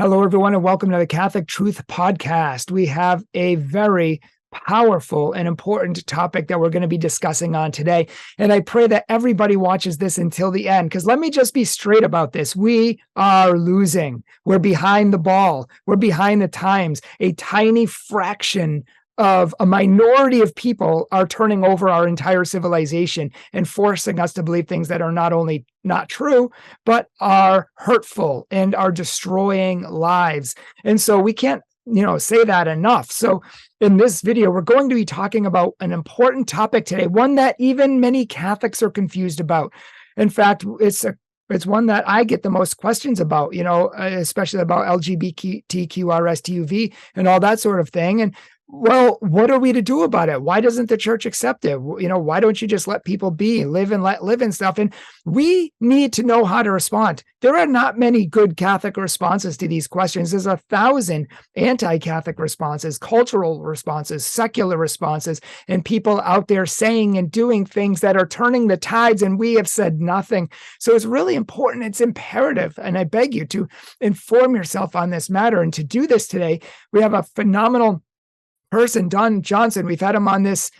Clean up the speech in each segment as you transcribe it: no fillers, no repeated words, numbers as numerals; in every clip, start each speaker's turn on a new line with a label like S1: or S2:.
S1: Hello, everyone, and welcome to the Catholic Truth Podcast. We have a very powerful and important topic that we're going to be discussing on today. And I pray that everybody watches this until the end, because let me just be straight about this. We are losing. We're behind the ball. We're behind the times. A tiny fraction of a minority of people are turning over our entire civilization and forcing us to believe things that are not only not true, but are hurtful and are destroying lives. And so we can't, say that enough. So in this video, we're going to be talking about an important topic today, one that even many Catholics are confused about. In fact, it's one that I get the most questions about, especially about LGBTQRSTUV and all that sort of thing. And well, what are we to do about it? Why doesn't the church accept it? Why don't you just let people be, live and let live and stuff? And we need to know how to respond. There are not many good Catholic responses to these questions. There's 1,000 anti-Catholic responses, cultural responses, secular responses, and people out there saying and doing things that are turning the tides, and we have said nothing. So it's really important. It's imperative. And I beg you to inform yourself on this matter. And to do this today, we have a phenomenal person, Don Johnson. We've had him on this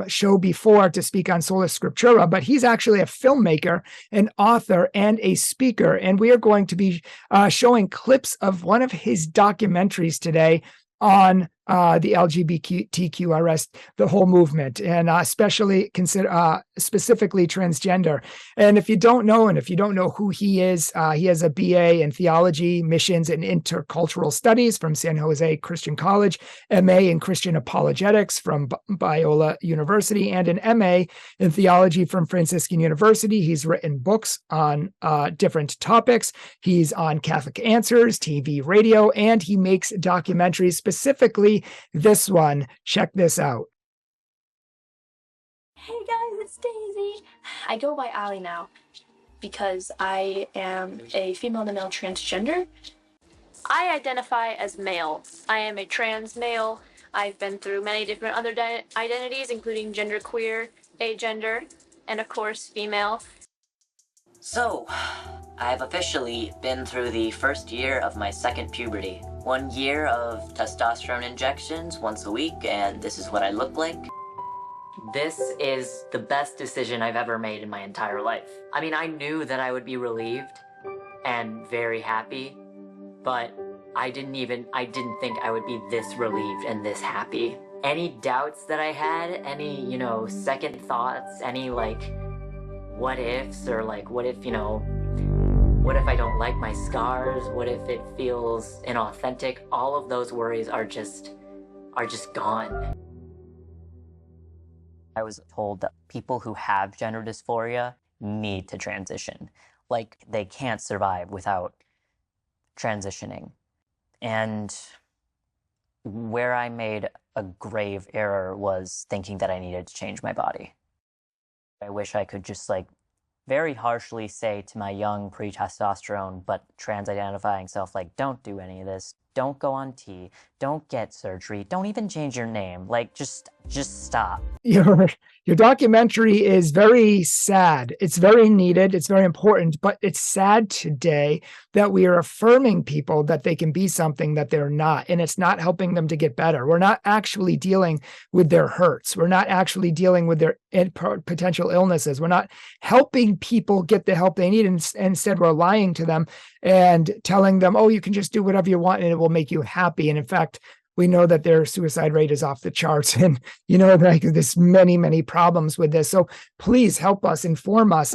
S1: show before to speak on Sola Scriptura, but he's actually a filmmaker, an author, and a speaker. And we are going to be showing clips of one of his documentaries today on the LGBTQRS, the whole movement, and specifically transgender. And if you don't know, who he has a BA in theology, missions, and intercultural studies from San Jose Christian College, MA in Christian apologetics from Biola University, and an MA in theology from Franciscan University. He's written books on different topics. He's on Catholic Answers, TV, radio, and he makes documentaries, specifically this one. Check this out.
S2: Hey guys, it's Daisy. I go by Ali now because I am a female to male transgender. I identify as male. I am a trans male. I've been through many different other identities, including genderqueer, agender, and of course female.
S3: So, I've officially been through the first year of my second puberty. 1 year of testosterone injections once a week, and this is what I look like. This is the best decision I've ever made in my entire life. I mean, I knew that I would be relieved and very happy, but I didn't think I would be this relieved and this happy. Any doubts that I had, any, second thoughts, any, what ifs, or what if, what if I don't like my scars? What if it feels inauthentic? All of those worries are just gone. I was told that people who have gender dysphoria need to transition. They can't survive without transitioning. And where I made a grave error was thinking that I needed to change my body. I wish I could just very harshly say to my young pre-testosterone but trans-identifying self, don't do any of this, don't go on T, don't get surgery, don't even change your name, just stop.
S1: Your documentary is very sad. It's very needed. It's very important, but it's sad today that we are affirming people that they can be something that they're not, and it's not helping them to get better. We're not actually dealing with their hurts. We're not actually dealing with their potential illnesses. We're not helping people get the help they need. And instead, we're lying to them and telling them, oh, you can just do whatever you want and it will make you happy. And in fact, we know that their suicide rate is off the charts, and there's many, many problems with this. So please help us, inform us.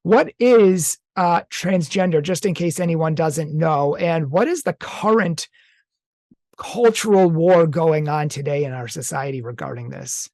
S1: What is transgender, just in case anyone doesn't know, and what is the current cultural war going on today in our society regarding this?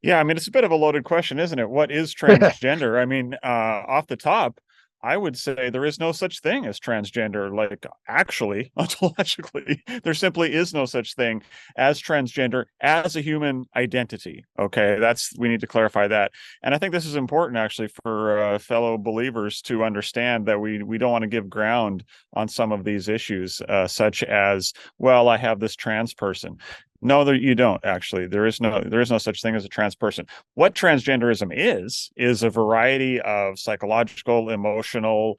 S4: Yeah, I mean, it's a bit of a loaded question, isn't it? What is transgender? I mean, off the top, I would say there is no such thing as transgender. Actually, ontologically, there simply is no such thing as transgender as a human identity. Okay, we need to clarify that. And I think this is important, actually, for fellow believers to understand that we don't want to give ground on some of these issues, such as, well, I have this trans person. No, you don't, actually. There is no such thing as a trans person. What transgenderism is a variety of psychological, emotional,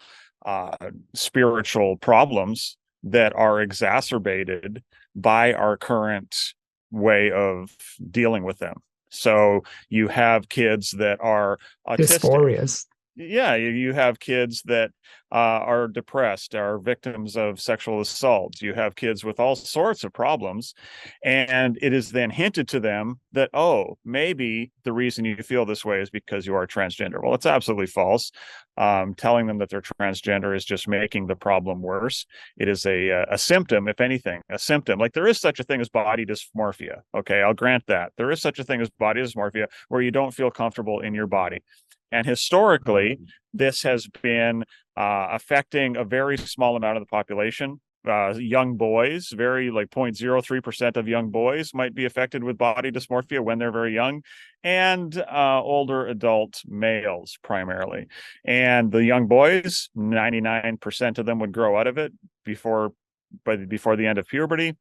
S4: spiritual problems that are exacerbated by our current way of dealing with them. So you have kids that are autistic.
S1: Dysphorias.
S4: Yeah, you have kids that are depressed, are victims of sexual assault. You have kids with all sorts of problems. And it is then hinted to them that, oh, maybe the reason you feel this way is because you are transgender. Well, it's absolutely false. Telling them that they're transgender is just making the problem worse. It is a symptom, if anything, a symptom. Like, there is such a thing as body dysmorphia. Okay, I'll grant that. There is such a thing as body dysmorphia where you don't feel comfortable in your body. And historically, this has been affecting a very small amount of the population. Young boys, very like 0.03% of young boys might be affected with body dysmorphia when they're very young, and older adult males primarily. And the young boys, 99% of them would grow out of it before the end of puberty.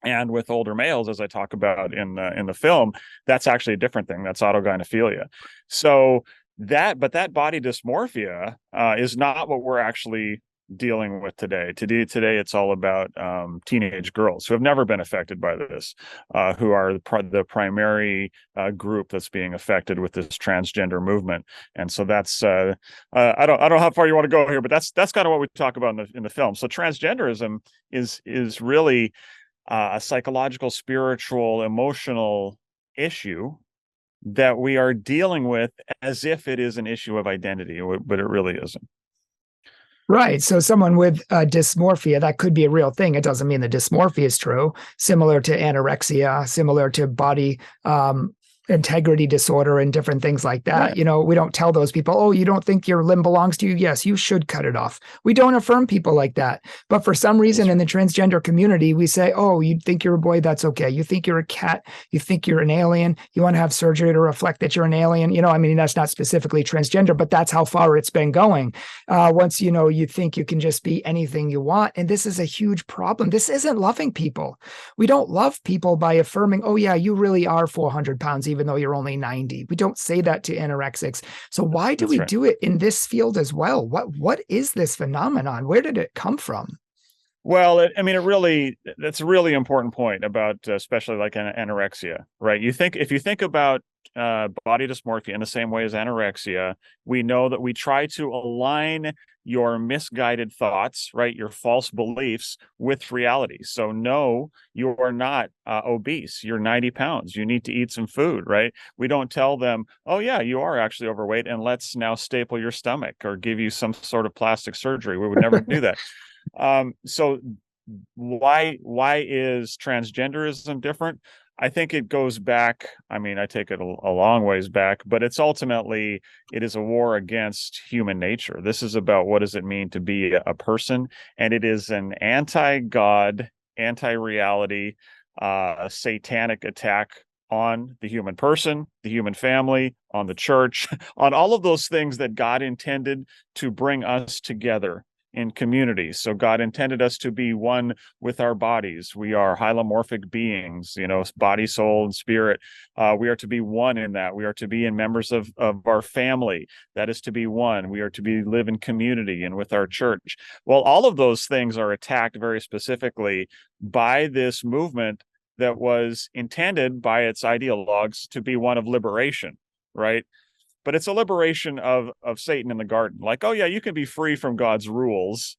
S4: And with older males, as I talk about in the film, that's actually a different thing. That's autogynephilia. So that body dysmorphia is not what we're actually dealing with today. Today, it's all about teenage girls who have never been affected by this, who are the primary group that's being affected with this transgender movement. And so that's I don't know how far you want to go here, but that's kind of what we talk about in the film. So transgenderism is really a psychological, spiritual, emotional issue that we are dealing with as if it is an issue of identity, but it really isn't.
S1: Right. So someone with dysmorphia, that could be a real thing. It doesn't mean the dysmorphia is true. Similar to anorexia, similar to body integrity disorder and different things like that.
S4: Right.
S1: You know, we don't tell those people, oh, you don't think your limb belongs to you? Yes, you should cut it off. We don't affirm people like that. But for some reason in the transgender community, we say, oh, you think you're a boy? That's okay. You think you're a cat? You think you're an alien? You want to have surgery to reflect that you're an alien? You know, I mean, that's not specifically transgender, but that's how far it's been going. Once, you know, you think you can just be anything you want. And this is a huge problem. This isn't loving people. We don't love people by affirming, oh, yeah, you really are 400 pounds, even though you're only 90. We don't say that to anorexics. So why do we do it in this field as well? What is this phenomenon? Where did it come from?
S4: Well, that's a really important point about especially like anorexia, right? If you think about body dysmorphia in the same way as anorexia, we know that we try to align your misguided thoughts, right, your false beliefs with reality. So no, you are not obese. You're 90 pounds. You need to eat some food, right? We don't tell them, oh yeah, you are actually overweight, and let's now staple your stomach or give you some sort of plastic surgery. We would never do that. So why is transgenderism different? I think it goes back. I mean, I take it a long ways back, but it is a war against human nature. This is about what does it mean to be a person, and it is an anti-God, anti-reality, satanic attack on the human person, the human family, on the church, on all of those things that God intended to bring us together in community. So God intended us to be one with our bodies. We are hylomorphic beings, you know, body, soul, and spirit. We are to be one in that. We are to be in members of our family. That is to be one. We are to live in community and with our church. Well, all of those things are attacked very specifically by this movement that was intended by its ideologues to be one of liberation, right? But it's a liberation of Satan in the garden. Like, oh yeah, you can be free from God's rules,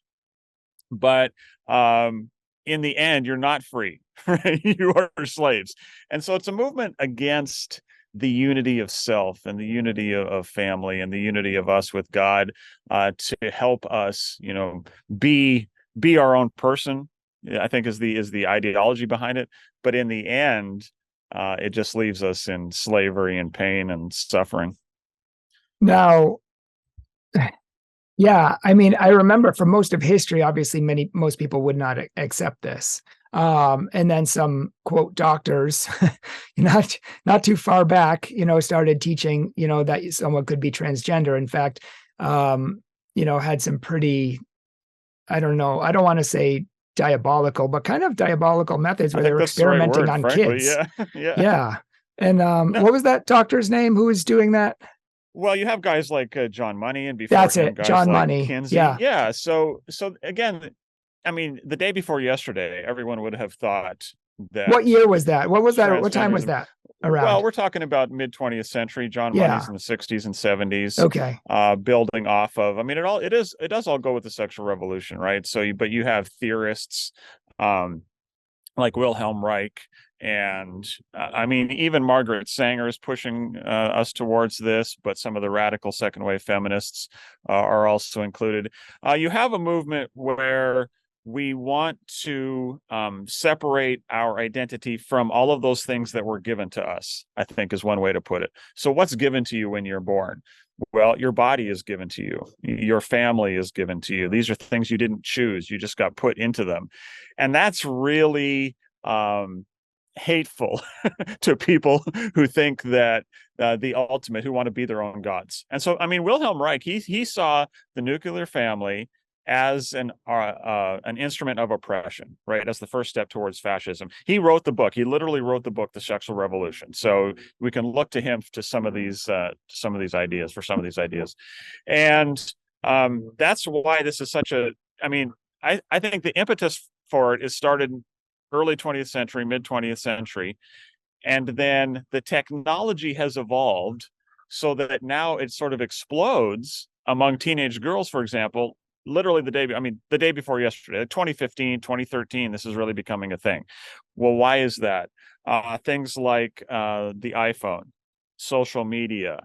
S4: but in the end, you're not free. Right? You are slaves. And so it's a movement against the unity of self and the unity of family and the unity of us with God, to help us, you know, be our own person, I think is the ideology behind it. But in the end, it just leaves us in slavery and pain and suffering.
S1: Now, yeah, I mean, I remember for most of history, obviously, most people would not accept this. And then some quote doctors, not too far back, you know, started teaching, you know, that someone could be transgender. In fact, you know, had some pretty, I don't know, I don't want to say diabolical, but kind of diabolical methods where they were experimenting on kids.
S4: Yeah.
S1: Yeah. And what was that doctor's name who was doing that?
S4: Well, you have guys like John Money, and before
S1: That's
S4: him,
S1: it,
S4: guys
S1: John
S4: like
S1: Money.
S4: Kinsey.
S1: Yeah.
S4: Yeah. So again, I mean, the day before yesterday, everyone would have thought
S1: What
S4: that
S1: year was that? What was that? What time was
S4: transgenderism.
S1: that
S4: Well,
S1: around?
S4: we're talking about mid 20th century. John Money's
S1: Yeah.
S4: in the 60s and 70s,
S1: Okay.
S4: building off of. I mean, it does all go with the sexual revolution, right? So, but you have theorists, um, like Wilhelm Reich, and I mean, even Margaret Sanger is pushing us towards this. But some of the radical second wave feminists are also included. You have a movement where we want to separate our identity from all of those things that were given to us, I think is one way to put it. So what's given to you when you're born? Well, your body is given to you. Your family is given to you. These are things you didn't choose. You just got put into them. And that's really hateful to people who think that the ultimate, who want to be their own gods. And so, I mean, Wilhelm Reich, he saw the nuclear family as an instrument of oppression, right? As the first step towards fascism. He wrote the book. He literally wrote the book, The Sexual Revolution. So we can look to him to some of these ideas, for some of these ideas. And that's why this is such a, I mean, I think the impetus for it is started early 20th century, mid 20th century. And then the technology has evolved so that now it sort of explodes among teenage girls, for example, literally the day before yesterday, 2015, 2013, this is really becoming a thing. Well, why is that? Things like the iPhone, social media,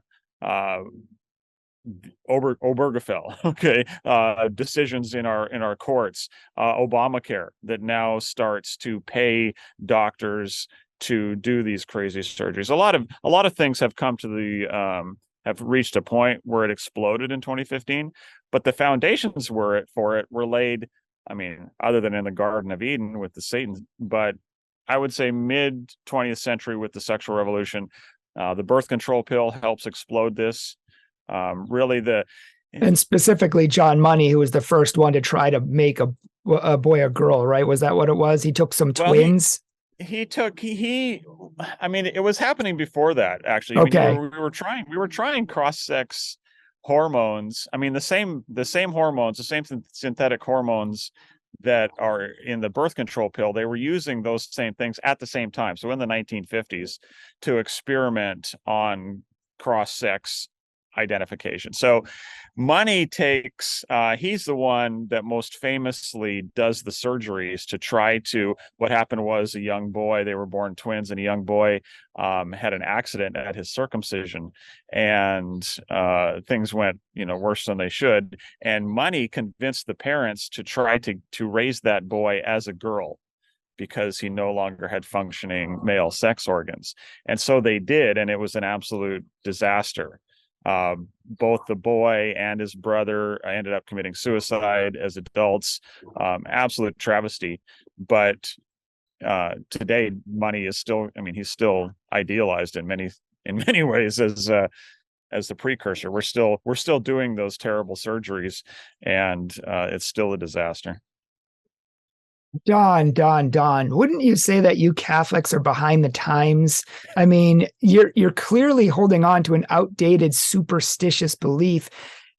S4: Obergefell, okay, decisions in our courts, Obamacare that now starts to pay doctors to do these crazy surgeries. A lot of things have come to the have reached a point where it exploded in 2015, but the foundations for it were laid. I mean, other than in the Garden of Eden with the Satan, but I would say mid 20th century with the sexual revolution. The birth control pill helps explode this. Really
S1: And specifically John Money, who was the first one to try to make a boy a girl, right? Was that what it was? He took some
S4: well
S1: twins.
S4: he I mean, it was happening before that, actually. I mean,
S1: Okay.
S4: we were trying cross-sex hormones. I mean, the same hormones, the same synthetic hormones that are in the birth control pill, they were using those same things at the same time. So in the 1950s, to experiment on cross-sex identification. So Money takes he's the one that most famously does the surgeries to try to, what happened was a young boy, they were born twins, and a young boy had an accident at his circumcision, and things went worse than they should, and Money convinced the parents to try to raise that boy as a girl because he no longer had functioning male sex organs. And so they did, and it was an absolute disaster. Both the boy and his brother ended up committing suicide as adults. Absolute travesty. But today, Money is still, I mean, he's still idealized in many ways as the precursor. We're still doing those terrible surgeries, and it's still a disaster.
S1: Don, wouldn't you say that you Catholics are behind the times? I mean, you're clearly holding on to an outdated superstitious belief,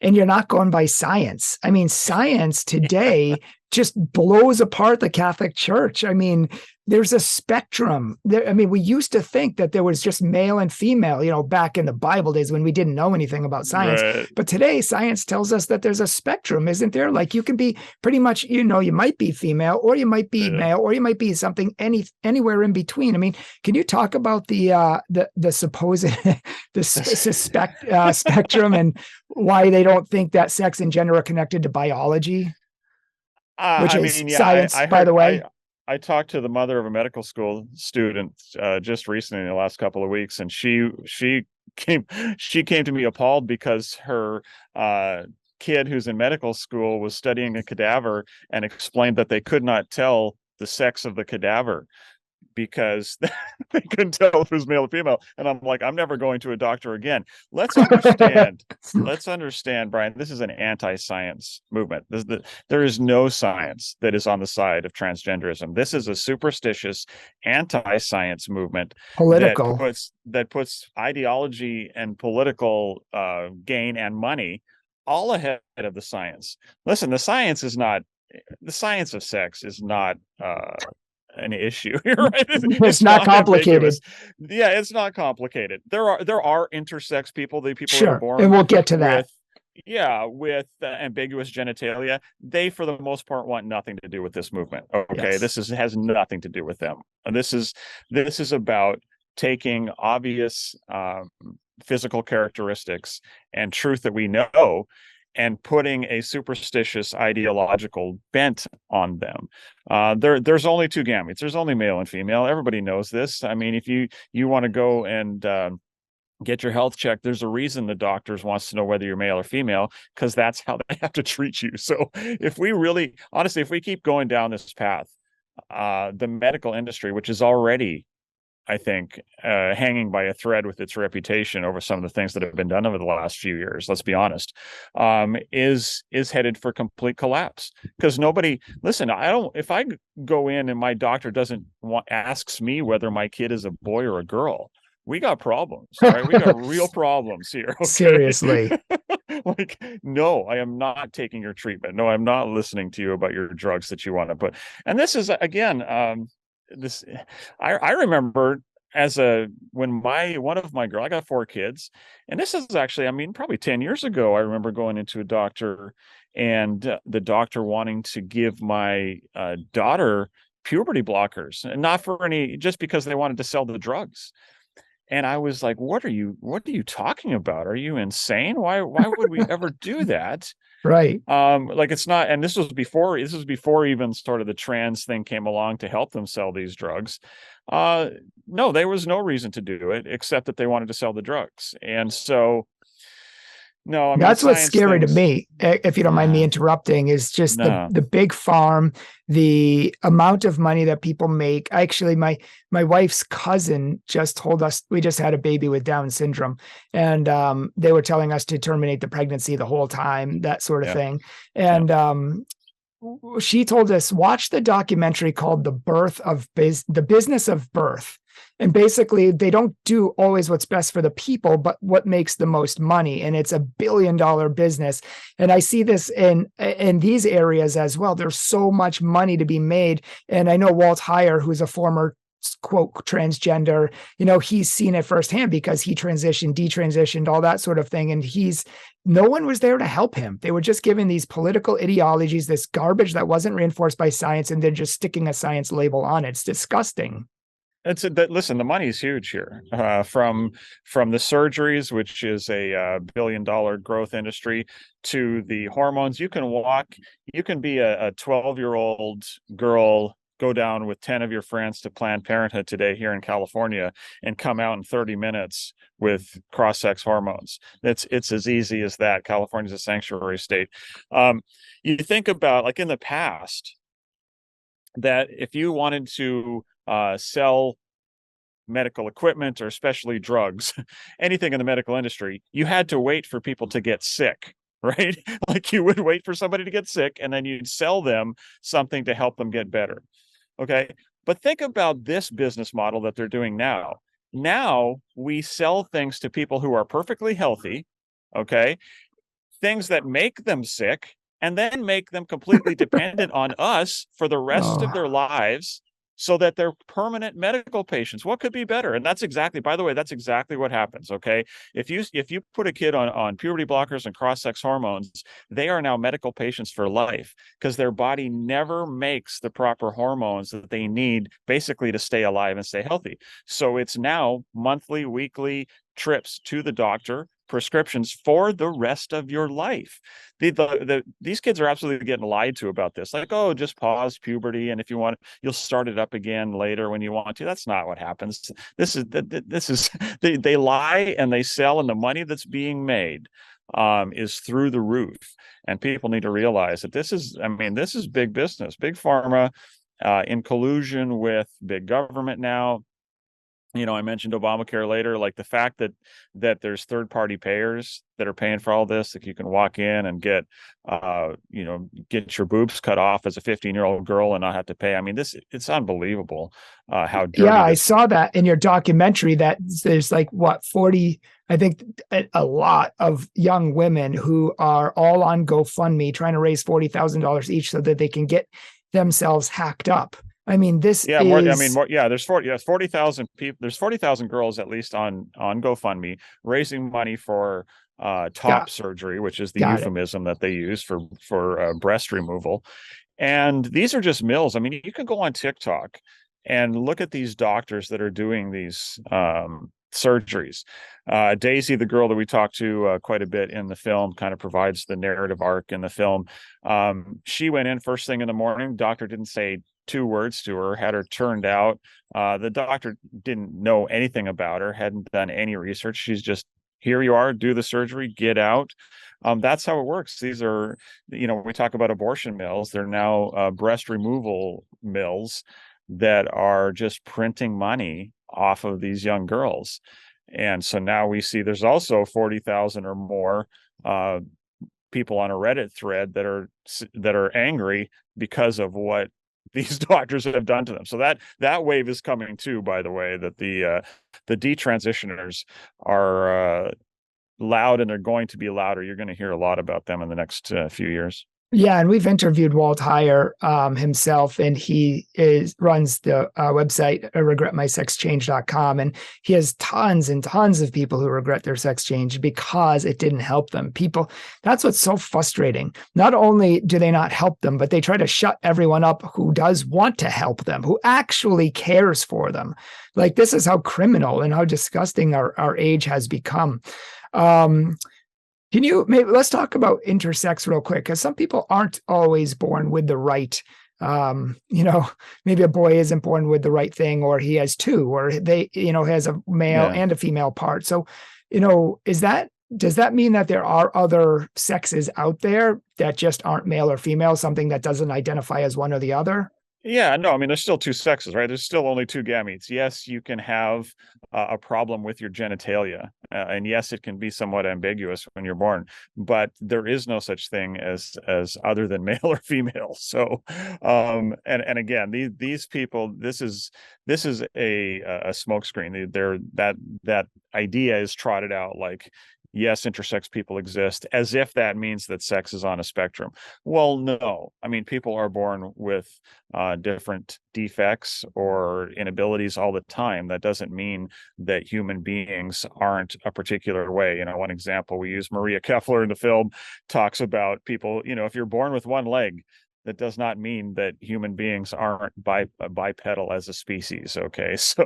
S1: and you're not going by science. I mean, science today just blows apart the Catholic Church. I mean, there's a spectrum. I mean, we used to think that there was just male and female, back in the Bible days when we didn't know anything about science.
S4: Right.
S1: But today, science tells us that there's a spectrum, isn't there? Like you can be pretty much, you might be female, or you might be male, or you might be something anywhere in between. I mean, can you talk about the supposed spectrum and why they don't think that sex and gender are connected to biology? Which is science, by the way.
S4: I talked to the mother of a medical school student just recently in the last couple of weeks, and she came to me appalled because her kid who's in medical school was studying a cadaver and explained that they could not tell the sex of the cadaver because they couldn't tell if it was male or female. And I'm like, I'm never going to a doctor again. Let's understand, Brian, this is an anti-science movement. There is no science that is on the side of transgenderism. This is a superstitious anti-science movement
S1: Political.
S4: that puts ideology and political gain and money all ahead of the science. Listen, the science is not the science of sex is not an issue here, right?
S1: It's not complicated.
S4: Ambiguous. Yeah, it's not complicated. There are intersex people, the people that are
S1: Sure. And
S4: born
S1: we'll get to that.
S4: with with ambiguous genitalia. They, for the most part, want nothing to do with this movement. Okay,
S1: Yes.
S4: this has nothing to do with them. This is about taking obvious physical characteristics and truth that we know and putting a superstitious ideological bent on them. There's only two gametes. There's only male and female. Everybody knows this. I mean, if you want to go and get your health checked, there's a reason the doctors wants to know whether you're male or female, because that's how they have to treat you. So if we really, honestly, if we keep going down this path, the medical industry, which is already, I think, hanging by a thread with its reputation over some of the things that have been done over the last few years, let's be honest, is headed for complete collapse. Because nobody, listen, if I go in and my doctor asks me whether my kid is a boy or a girl, we got problems, right? We got real problems here. Okay?
S1: Seriously.
S4: Like, no, I am not taking your treatment. No, I'm not listening to you about your drugs that you want to put. And this is, again, I remember when one of my girls, I got 4 kids, and this is actually, I mean, probably 10 years ago, I remember going into a doctor and the doctor wanting to give my daughter puberty blockers, and not for any, just because they wanted to sell the drugs. And I was like, what are you talking about? Are you insane? Why would we ever do that?
S1: Right.
S4: Like, it's not, and this was before even sort of the trans thing came along to help them sell these drugs. No, there was no reason to do it except that they wanted to sell the drugs. And so, no, I mean,
S1: that's what's scary to me, if you don't mind me interrupting, is just the big farm, the amount of money that people make. Actually, my wife's cousin just told us, we just had a baby with Down syndrome, and they were telling us to terminate the pregnancy the whole time, that sort of thing. And she told us, watch the documentary called The Business of Birth. And basically, they don't do always what's best for the people, but what makes the most money. And it's $1 billion business. And I see this in these areas as well. There's so much money to be made. And I know Walt Heyer, who's a former, quote, transgender, he's seen it firsthand because he detransitioned, all that sort of thing. And no one was there to help him. They were just given these political ideologies, this garbage that wasn't reinforced by science, and they're just sticking a science label on it. It's disgusting.
S4: Listen, the money is huge here. From the surgeries, which is a $1 billion growth industry, to the hormones. You can be a 12-year-old girl, go down with 10 of your friends to Planned Parenthood today here in California, and come out in 30 minutes with cross-sex hormones. It's as easy as that. California's a sanctuary state. You think about, like, in the past, that if you wanted to sell medical equipment, or especially drugs, anything in the medical industry, you had to wait for people to get sick, right? Like, you would wait for somebody to get sick, and then you'd sell them something to help them get better. Okay. But think about this business model that they're doing now. Now we sell things to people who are perfectly healthy, okay, things that make them sick, and then make them completely dependent on us for the rest of their lives, so that they're permanent medical patients. What could be better? And that's exactly what happens. Okay. If you put a kid on puberty blockers and cross-sex hormones, they are now medical patients for life, because their body never makes the proper hormones that they need, basically, to stay alive and stay healthy. So it's now monthly, weekly trips to the doctor, prescriptions for the rest of your life. These kids are absolutely getting lied to about this. Like, oh, just pause puberty, and if you want, you'll start it up again later when you want to. That's not what happens. They lie and they sell, and the money that's being made is through the roof. And people need to realize that this is big business, big pharma, in collusion with big government now. I mentioned Obamacare later, like the fact that there's third-party payers that are paying for all this, that you can walk in and get your boobs cut off as a 15-year-old girl and not have to pay. I mean, it's unbelievable how dirty.
S1: Yeah, I saw that in your documentary, that there's like 40 I think a lot of young women who are all on GoFundMe trying to raise $40,000 each so that they can get themselves hacked up. I mean, this
S4: Yeah,
S1: is.
S4: more. I mean, more. Yeah, there's 40,000 people. There's 40,000 girls at least on GoFundMe raising money for top surgery, which is the euphemism that they use for breast removal. And these are just mills. I mean, you can go on TikTok and look at these doctors that are doing these surgeries. Daisy, the girl that we talked to quite a bit in the film, kind of provides the narrative arc in the film. She went in first thing in the morning. Doctor didn't say 2 words to her, had her turned out. The doctor didn't know anything about her, hadn't done any research. She's just, here you are, do the surgery, get out. That's how it works. These are, when we talk about abortion mills, they're now breast removal mills that are just printing money off of these young girls. And so now we see there's also 40,000 or more people on a Reddit thread that are angry because of what these doctors have done to them. So that wave is coming too, by the way, that the detransitioners are loud, and they're going to be louder. You're going to hear a lot about them in the next few years.
S1: Yeah, and we've interviewed Walt Heyer himself, and he runs the website regretmysexchange.com, and he has tons and tons of people who regret their sex change because it didn't help them. People, that's what's so frustrating. Not only do they not help them, but they try to shut everyone up who does want to help them, who actually cares for them. Like, this is how criminal and how disgusting our age has become. Let's talk about intersex real quick, because some people aren't always born with the right, maybe a boy isn't born with the right thing, or he has two, or they, has a male and a female part. So, does that mean that there are other sexes out there that just aren't male or female, something that doesn't identify as one or the other?
S4: Yeah, no, I mean, there's still 2 sexes, right? There's still only 2 gametes. Yes, you can have a problem with your genitalia, and yes, it can be somewhat ambiguous when you're born, but there is no such thing as other than male or female. So, and again, these people, this is a smokescreen. That idea is trotted out like, yes, intersex people exist, as if that means that sex is on a spectrum. Well, no. I mean, people are born with different defects or inabilities all the time. That doesn't mean that human beings aren't a particular way. One example we use, Maria Keffler in the film talks about people, if you're born with one leg, that does not mean that human beings aren't bipedal as a species. Okay, so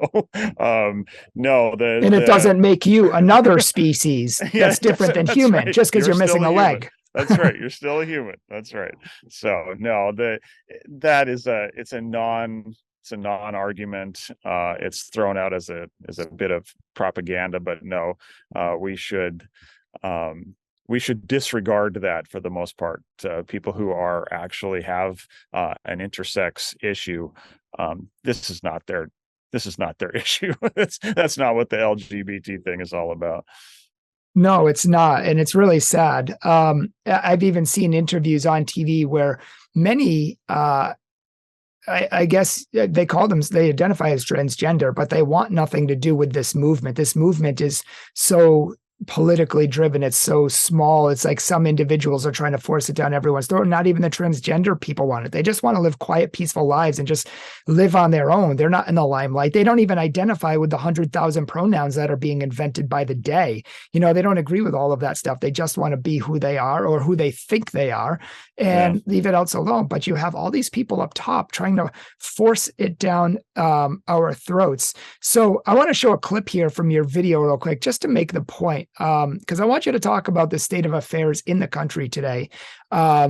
S4: no,
S1: it doesn't make you another species that's different than human, right, just because you're missing a leg.
S4: That's right. You're still a human. That's right. So no, it's a non-argument. It's thrown out as a bit of propaganda, but no, we should disregard that for the most part. People who are actually have an intersex issue, this is not their issue. That's not what the LGBT thing is all about.
S1: No, it's not. And it's really sad. I've even seen interviews on TV where many, I guess they identify as transgender, but they want nothing to do with this movement. This movement is so politically driven. It's so small. It's like some individuals are trying to force it down everyone's throat. Not even the transgender people want it. They just want to live quiet, peaceful lives and just live on their own. They're not in the limelight. They don't even identify with the 100,000 pronouns that are being invented by the day. They don't agree with all of that stuff. They just want to be who they are or who they think they are and leave it else alone. But you have all these people up top trying to force it down our throats. So I want to show a clip here from your video real quick, just to make the point. Because I want you to talk about the state of affairs in the country today,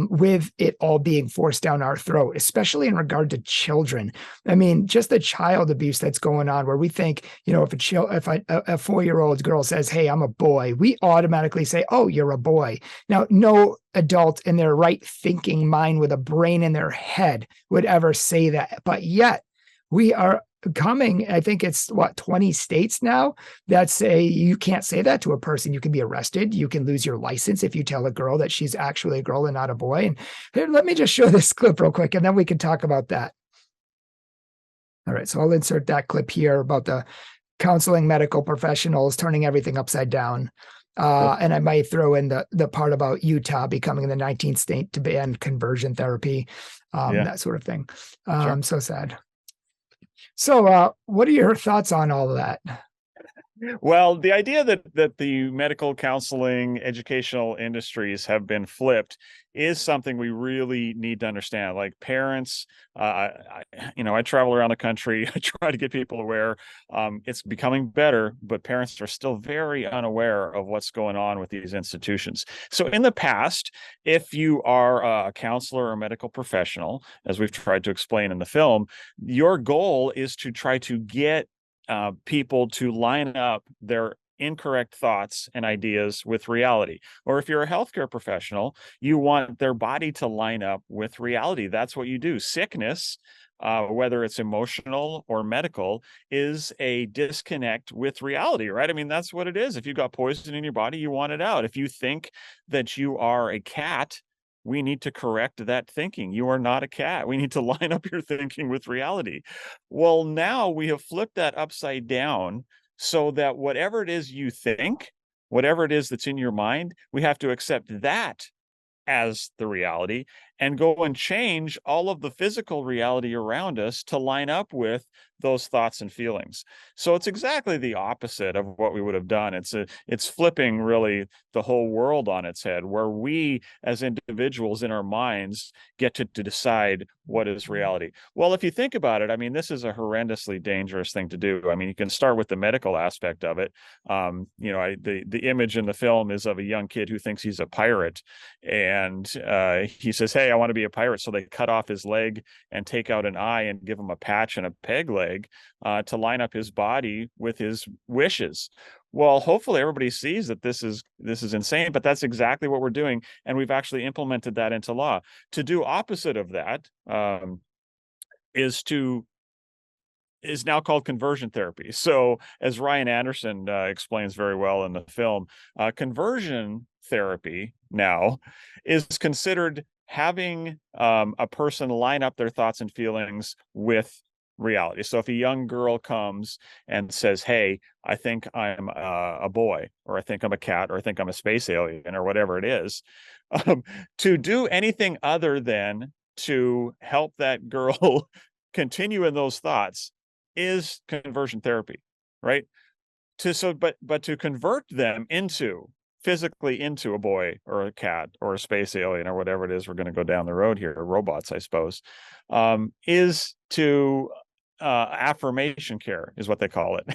S1: with it all being forced down our throat, especially in regard to children. I mean, just the child abuse that's going on, where we think, if a 4-year-old girl says, "Hey, I'm a boy," we automatically say, "Oh, you're a boy." Now, no adult in their right thinking mind with a brain in their head would ever say that, but yet we are coming, I think it's 20 states now that say you can't say that to a person. You can be arrested. You can lose your license if you tell a girl that she's actually a girl and not a boy. And here, let me just show this clip real quick, and then we can talk about that. All right, so I'll insert that clip here about the counseling medical professionals, turning everything upside down. And I might throw in the part about Utah becoming the 19th state to ban conversion therapy, that sort of thing.
S4: Sure.
S1: So sad. So what are your thoughts on all of that?
S4: Well, the idea that the medical counseling educational industries have been flipped is something we really need to understand. Like parents, I travel around the country. I try to get people aware. It's becoming better, but parents are still very unaware of what's going on with these institutions. So in the past, if you are a counselor or a medical professional, as we've tried to explain in the film, your goal is to try to get people to line up their incorrect thoughts and ideas with reality. Or if you're a healthcare professional, you want their body to line up with reality. That's what you do. Sickness, whether it's emotional or medical, is a disconnect with reality, right? I mean, that's what it is. If you've got poison in your body, you want it out. If you think that you are a cat, we need to correct that thinking. You are not a cat. We need to line up your thinking with reality. Well, now we have flipped that upside down so that whatever it is you think, whatever it is that's in your mind, we have to accept that as the reality and go and change all of the physical reality around us to line up with those thoughts and feelings. So it's exactly the opposite of what we would have done. It's flipping really the whole world on its head, where we as individuals in our minds get to decide what is reality. Well, if you think about it, I mean, this is a horrendously dangerous thing to do. I mean, you can start with the medical aspect of it. The image in the film is of a young kid who thinks he's a pirate, and he says, "Hey, I want to be a pirate." So they cut off his leg and take out an eye and give him a patch and a peg leg to line up his body with his wishes. Well, hopefully everybody sees that this is insane, but that's exactly what we're doing, and we've actually implemented that into law. To do opposite of that is now called conversion therapy. So, as Ryan Anderson explains very well in the film, conversion therapy now is considered having a person line up their thoughts and feelings with reality. So if a young girl comes and says, "Hey, I think I'm a boy, or I think I'm a cat, or I think I'm a space alien," or whatever it is, to do anything other than to help that girl continue in those thoughts is conversion therapy, right? But to convert them physically into a boy or a cat or a space alien or whatever it is we're going to go down the road here, robots, I suppose, is to affirmation care is what they call it.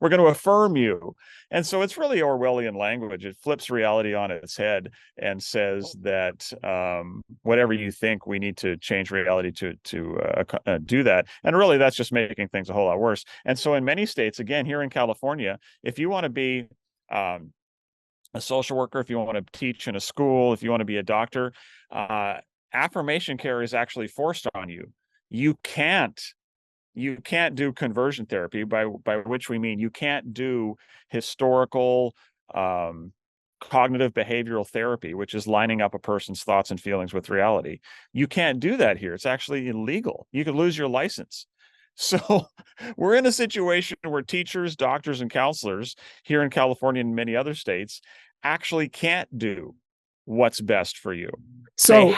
S4: We're going to affirm you. And so it's really Orwellian language. It flips reality on its head and says that whatever you think, we need to change reality to do that. And really, that's just making things a whole lot worse. And so in many states, again, here in California, if you want to be a social worker, if you want to teach in a school, if you want to be a doctor, affirmation care is actually forced on you. You can't do conversion therapy, by which we mean you can't do historical cognitive behavioral therapy, which is lining up a person's thoughts and feelings with reality. You can't do that here. It's actually illegal. You could lose your license. So we're in a situation where teachers, doctors, and counselors here in California and many other states actually can't do what's best for you. So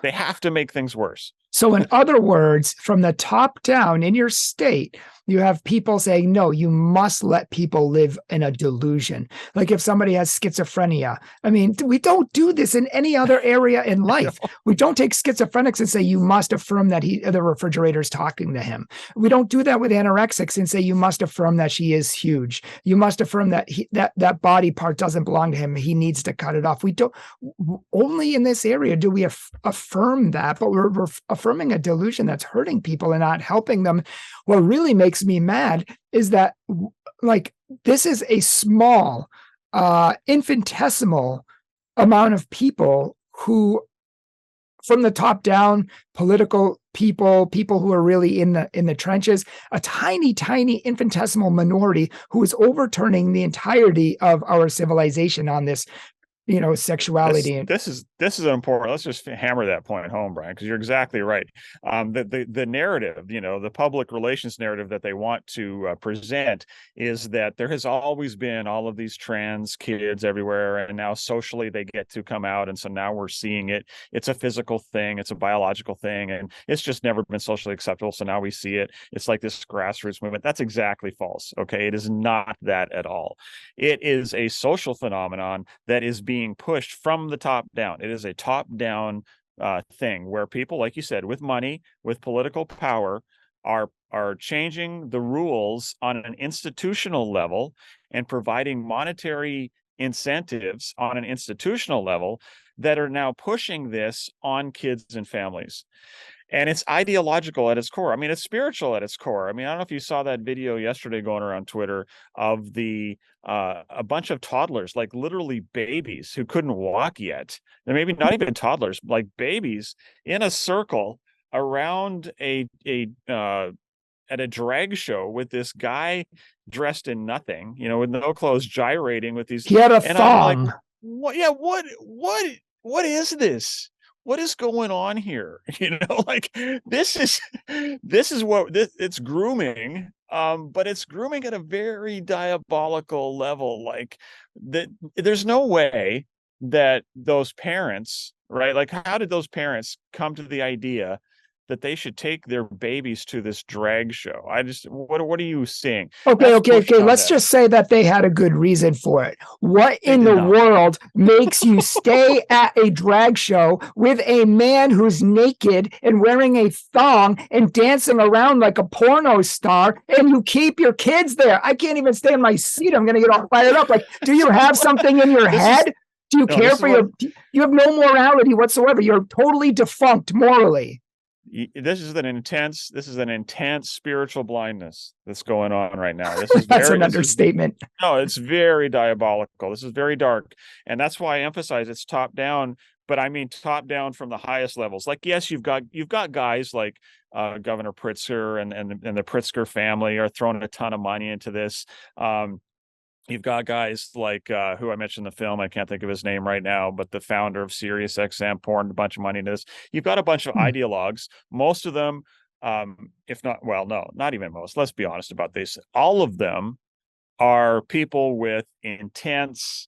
S4: they have to make things worse.
S1: So in other words, from the top down in your state, you have people saying, no, you must let people live in a delusion. Like if somebody has schizophrenia, I mean, we don't do this in any other area in life. We don't take schizophrenics and say, you must affirm that the refrigerator's talking to him. We don't do that with anorexics and say, you must affirm that she is huge. You must affirm that that body part doesn't belong to him. He needs to cut it off. We don't, only in this area do we affirm that, but we're affirming a delusion that's hurting people and not helping them. What really makes me mad is that, like, this is a small, infinitesimal amount of people who, from the top down, political people who are really in the trenches, a tiny, tiny infinitesimal minority who is overturning the entirety of our civilization on this sexuality.
S4: This is important. Let's just hammer that point home, Brian, because you're exactly right. The narrative, the public relations narrative that they want to present is that there has always been all of these trans kids everywhere, and now socially they get to come out, and so now we're seeing it. It's a physical thing, it's a biological thing, and it's just never been socially acceptable. So now we see it. It's like this grassroots movement. That's exactly false. Okay, it is not that at all. It is a social phenomenon that is being pushed from the top down. It is a top down thing where people, like you said, with money, with political power, are changing the rules on an institutional level and providing monetary incentives on an institutional level that are now pushing this on kids and families. And it's ideological at its core. I mean, it's spiritual at its core. I mean, I don't know if you saw that video yesterday going around Twitter of a bunch of toddlers, like literally babies who couldn't walk yet. They're maybe not even toddlers, like babies in a circle around at a drag show with this guy dressed in nothing, with no clothes, gyrating with these.
S1: He had a
S4: and
S1: thong.
S4: I'm like, what? Yeah, what is this? What is going on here? Like this is it's grooming, but it's grooming at a very diabolical level. Like that, there's no way that those parents, right? Like, how did those parents come to the idea that they should take their babies to this drag show? What are you seeing?
S1: Okay. Let's just say that they had a good reason for it. What in the world makes you stay at a drag show with a man who's naked and wearing a thong and dancing around like a porno star, and you keep your kids there? I can't even stay in my seat. I'm going to get all fired up. Like, do you have something in your head? Do you care for you have no morality whatsoever. You're totally defunct morally.
S4: This is an intense spiritual blindness that's going on right now.
S1: That's an understatement.
S4: No, it's very diabolical. This is very dark. And that's why I emphasize it's top down, but I mean top down from the highest levels. Like, yes, you've got guys like Governor Pritzker and the Pritzker family are throwing a ton of money into this. You've got guys like who I mentioned in the film. I can't think of his name right now, but the founder of SiriusXM pouring a bunch of money into this. You've got a bunch of ideologues. Most of them, if not, well, no, not even most. Let's be honest about this. All of them are people with intense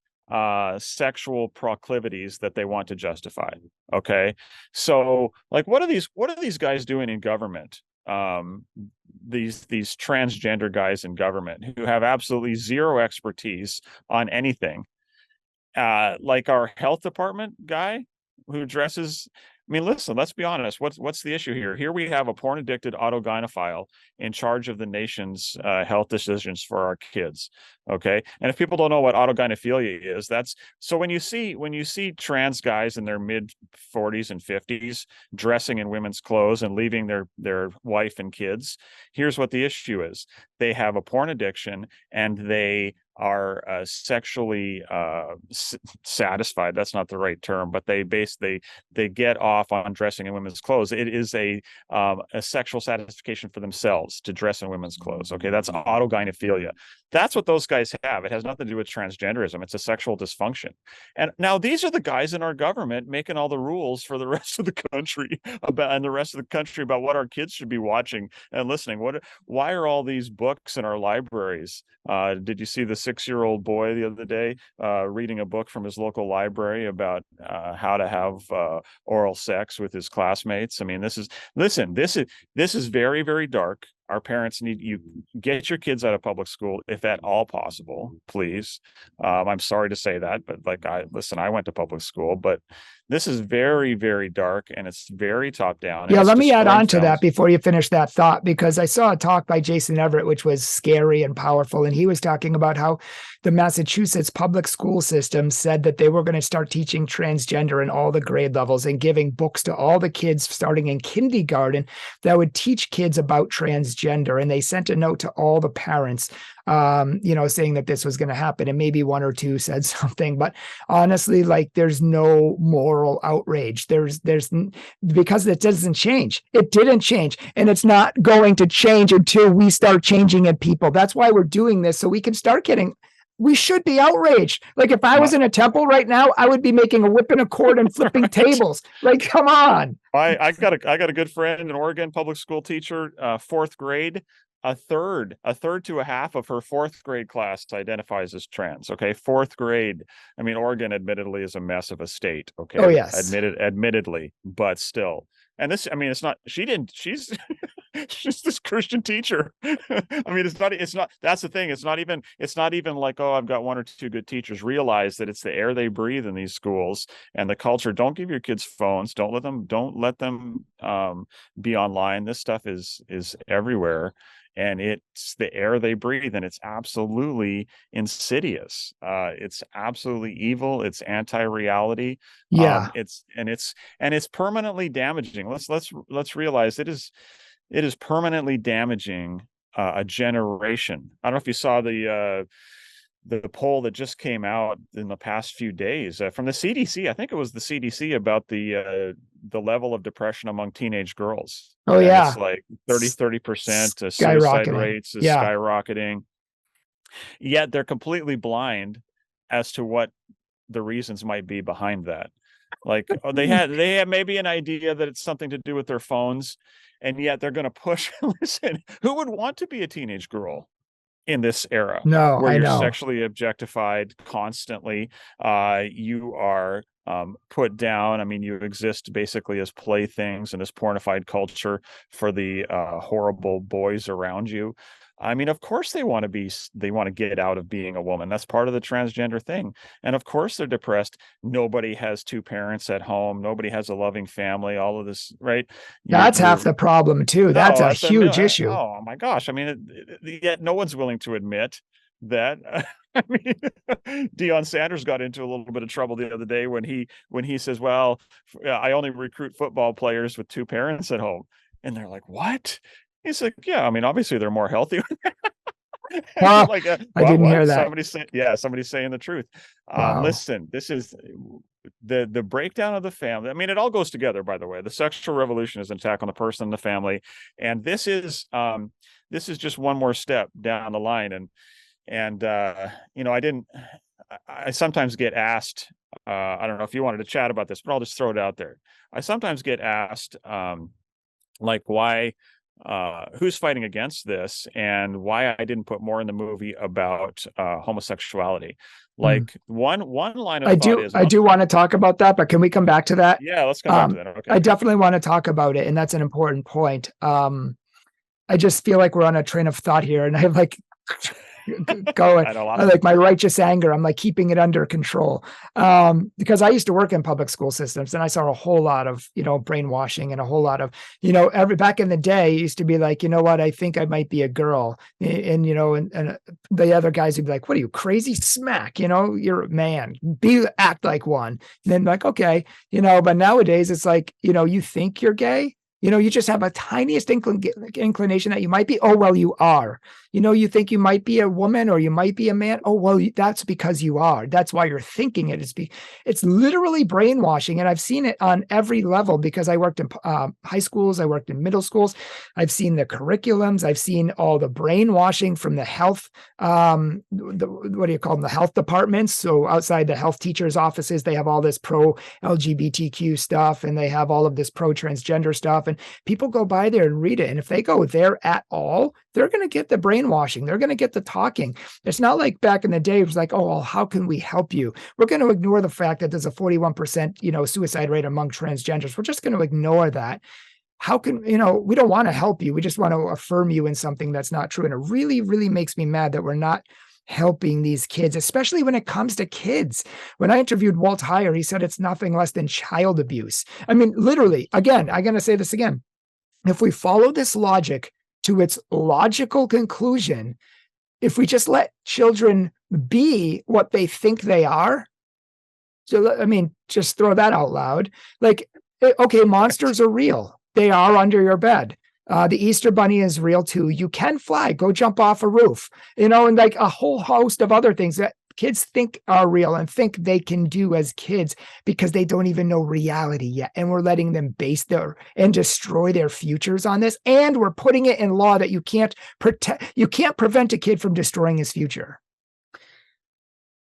S4: sexual proclivities that they want to justify. Okay, so like, what are these guys doing in government? These transgender guys in government who have absolutely zero expertise on anything, like our health department guy who dresses. I mean, listen, let's be honest. What's the issue here? Here we have a porn addicted autogynephile in charge of the nation's health decisions for our kids. Okay, and if people don't know what autogynephilia is, that's so when you see trans guys in their mid 40s and 50s dressing in women's clothes and leaving their wife and kids, here's what the issue is: they have a porn addiction and they are sexually satisfied. That's not the right term, but they get off on dressing in women's clothes. It is a sexual satisfaction for themselves to dress in women's clothes. Okay, that's autogynephilia. That's what those guys have. It has nothing to do with transgenderism. It's a sexual dysfunction. And now these are the guys in our government making all the rules for the rest of the country about what our kids should be watching and listening. Why are all these books in our libraries? Did you see the 6-year-old boy the other day reading a book from his local library about how to have oral sex with his classmates? I mean, this is very, very dark. Our parents need you get your kids out of public school if at all possible, please. I'm sorry to say that, but I went to public school, but this is very, very dark and it's very top down.
S1: Yeah, let me add on to that before you finish that thought, because I saw a talk by Jason Everett, which was scary and powerful. And he was talking about how the Massachusetts public school system said that they were going to start teaching transgender in all the grade levels and giving books to all the kids starting in kindergarten that would teach kids about transgender. And they sent a note to all the parents, saying that this was going to happen. And maybe one or two said something, but honestly, like, there's no moral outrage. There's because it doesn't change. It didn't change, and it's not going to change until we start changing it, people. That's why we're doing this, so we can start getting we should be outraged. Like if I was in a temple right now, I would be making a whip and a cord and flipping tables. Like, come on.
S4: I got a good friend, an Oregon public school teacher, fourth grade. A third to a half of her fourth grade class identifies as trans. Okay, fourth grade. I mean, Oregon, admittedly, is a mess of a state. Okay,
S1: Oh, yes.
S4: admittedly, but still. And this, I mean, it's not. She's she's this Christian teacher. I mean, it's not. That's the thing. It's not even like, oh, I've got one or two good teachers. Realize that it's the air they breathe in these schools and the culture. Don't give your kids phones. Don't let them be online. This stuff is everywhere. And it's the air they breathe, and it's absolutely insidious. It's absolutely evil. It's anti-reality.
S1: Yeah.
S4: It's permanently damaging. Let's realize it is permanently damaging a generation. I don't know if you saw the poll that just came out in the past few days from the CDC. I think it was the CDC about the level of depression among teenage girls.
S1: Oh, yeah.
S4: It's like 30%. Suicide rates is
S1: Yeah.
S4: skyrocketing. Yet they're completely blind as to what the reasons might be behind that. Like they had maybe an idea that it's something to do with their phones, and yet they're going to push. Listen, who would want to be a teenage girl in this era?
S1: No,
S4: where
S1: I
S4: you're
S1: know.
S4: sexually objectified constantly? You are put down. I mean, you exist basically as playthings in this pornified culture for the horrible boys around you. I mean, of course they want to get out of being a woman. That's part of the transgender thing. And of course they're depressed. Nobody has two parents at home. Nobody has a loving family. All of this, right?
S1: That's half the problem too. That's a huge issue.
S4: Oh my gosh. I mean, yet no one's willing to admit that. I mean, Deion Sanders got into a little bit of trouble the other day when he says, well, I only recruit football players with two parents at home. And they're like, what? He's like, yeah, I mean, obviously they're more healthy.
S1: Like, I didn't hear that.
S4: Somebody's saying the truth.
S1: Wow.
S4: Listen, this is the breakdown of the family. I mean, it all goes together, by the way. The sexual revolution is an attack on the person and the family. And this is just one more step down the line. And I sometimes get asked, I don't know if you wanted to chat about this, but I'll just throw it out there. I sometimes get asked, like, why, who's fighting against this, and why I didn't put more in the movie about homosexuality. Like one line of thought is,
S1: I do want to talk about that, but can we come back to that?
S4: Yeah, let's come back to that. Okay.
S1: I definitely want to talk about it, and that's an important point. I just feel like we're on a train of thought here, and I like going. I like my righteous anger. I'm like keeping it under control, because I used to work in public school systems, and I saw a whole lot of brainwashing and a whole lot of back in the day it used to be like, you know what, I think I might be a girl, and the other guys would be like, what are you, crazy? Smack, you're a man, act like one. And then like, okay, but nowadays it's like, you think you're gay. You just have a tiniest inclination that you might be. Oh, well, you are. You think you might be a woman or you might be a man. Oh, well, that's because you are. That's why you're thinking it. It's literally brainwashing. And I've seen it on every level because I worked in high schools. I worked in middle schools. I've seen the curriculums. I've seen all the brainwashing from the health, what do you call them? The health departments. So outside the health teachers' offices, they have all this pro-LGBTQ stuff, and they have all of this pro-transgender stuff. And people go by there and read it. And if they go there at all, they're going to get the brainwashing. They're going to get the talking. It's not like back in the day, it was like, oh, well, how can we help you? We're going to ignore the fact that there's a 41%, suicide rate among transgenders. We're just going to ignore that. How can, we don't want to help you. We just want to affirm you in something that's not true. And it really, really makes me mad that we're not helping these kids, especially when it comes to kids. When I interviewed Walt Heyer, he said it's nothing less than child abuse. I mean, literally, again, I'm going to say this again. If we follow this logic to its logical conclusion, if we just let children be what they think they are, so, I mean, just throw that out loud. Like, okay, monsters are real. They are under your bed. The Easter Bunny is real too. You can fly, go jump off a roof, and like a whole host of other things that kids think are real and think they can do as kids because they don't even know reality yet. And we're letting them base and destroy their futures on this. And we're putting it in law that you can't prevent a kid from destroying his future.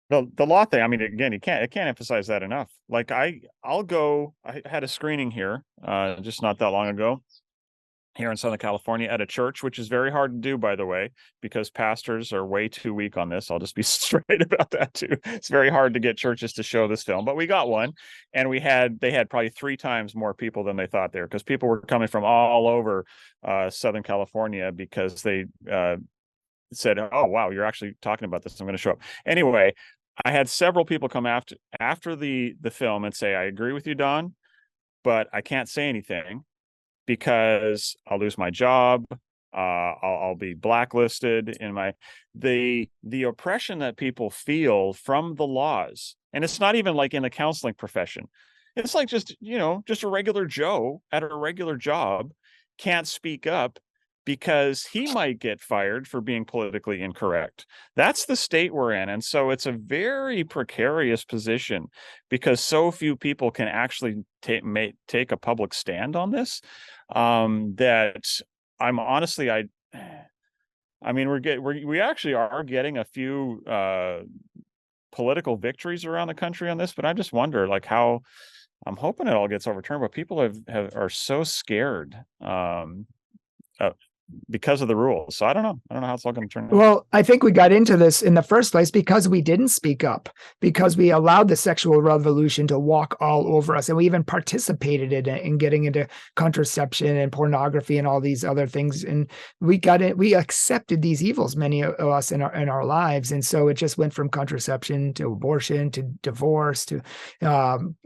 S4: The law thing, I mean, again, I can't emphasize that enough. Like I had a screening here, just not that long ago, here in Southern California at a church, which is very hard to do, by the way, because pastors are way too weak on this. I'll just be straight about that too. It's very hard to get churches to show this film, but we got one, and they had probably 3 times more people than they thought there, because people were coming from all over Southern California, because they said, "Oh wow, you're actually talking about this. I'm going to show up." Anyway, I had several people come after the film and say, "I agree with you, Don, but I can't say anything because I'll lose my job. I'll be blacklisted in my the oppression that people feel from the laws." And it's not even like in the counseling profession. It's like just, just a regular Joe at a regular job can't speak up because he might get fired for being politically incorrect. That's the state we're in. And so it's a very precarious position, because so few people can actually take a public stand on this. That I'm honestly, I mean, we actually are getting a few political victories around the country on this, but I just wonder, like, how I'm hoping it all gets overturned, but people are so scared uh, because of the rules. So I don't know. I don't know how it's all going to turn out.
S1: Well, I think we got into this in the first place because we didn't speak up, because we allowed the sexual revolution to walk all over us. And we even participated in getting into contraception and pornography and all these other things. And we accepted these evils, many of us in our lives. And so it just went from contraception to abortion to divorce to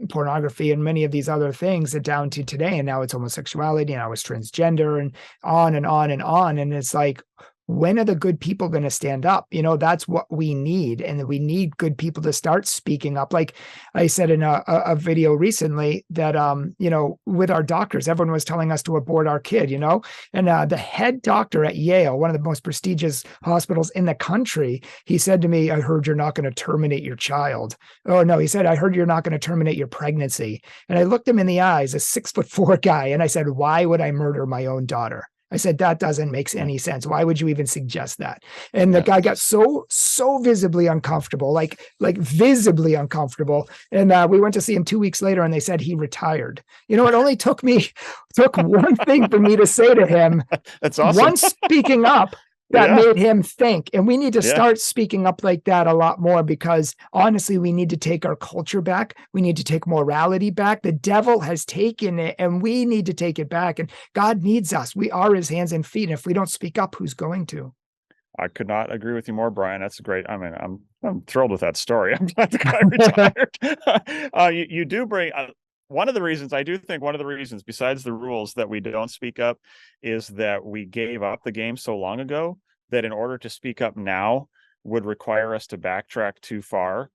S1: pornography and many of these other things, and down to today. And now it's homosexuality, and now it's transgender, and on and on and on. And it's like, when are the good people going to stand up? That's what we need. And we need good people to start speaking up. Like I said in a video recently that, with our doctors, everyone was telling us to abort our kid, and the head doctor at Yale, one of the most prestigious hospitals in the country, he said to me, "I heard you're not going to terminate your child." Oh no, he said, "I heard you're not going to terminate your pregnancy." And I looked him in the eyes, a 6'4" guy, and I said, "Why would I murder my own daughter?" I said, "That doesn't make any sense. Why would you even suggest that?" And the guy got so visibly uncomfortable, like visibly uncomfortable. And we went to see him 2 weeks later, and they said he retired. It only took one thing for me to say to him.
S4: That's awesome.
S1: One speaking up that made him think. And we need to start speaking up like that a lot more, because honestly, we need to take our culture back. We need to take morality back. The devil has taken it, and we need to take it back. And God needs us. We are his hands and feet. And if we don't speak up, who's going to?
S4: I could not agree with you more, Brian. That's great. I mean, I'm thrilled with that story. I'm glad the guy retired. You do bring one of the reasons, besides the rules, that we don't speak up is that we gave up the game so long ago that in order to speak up now would require us to backtrack too far.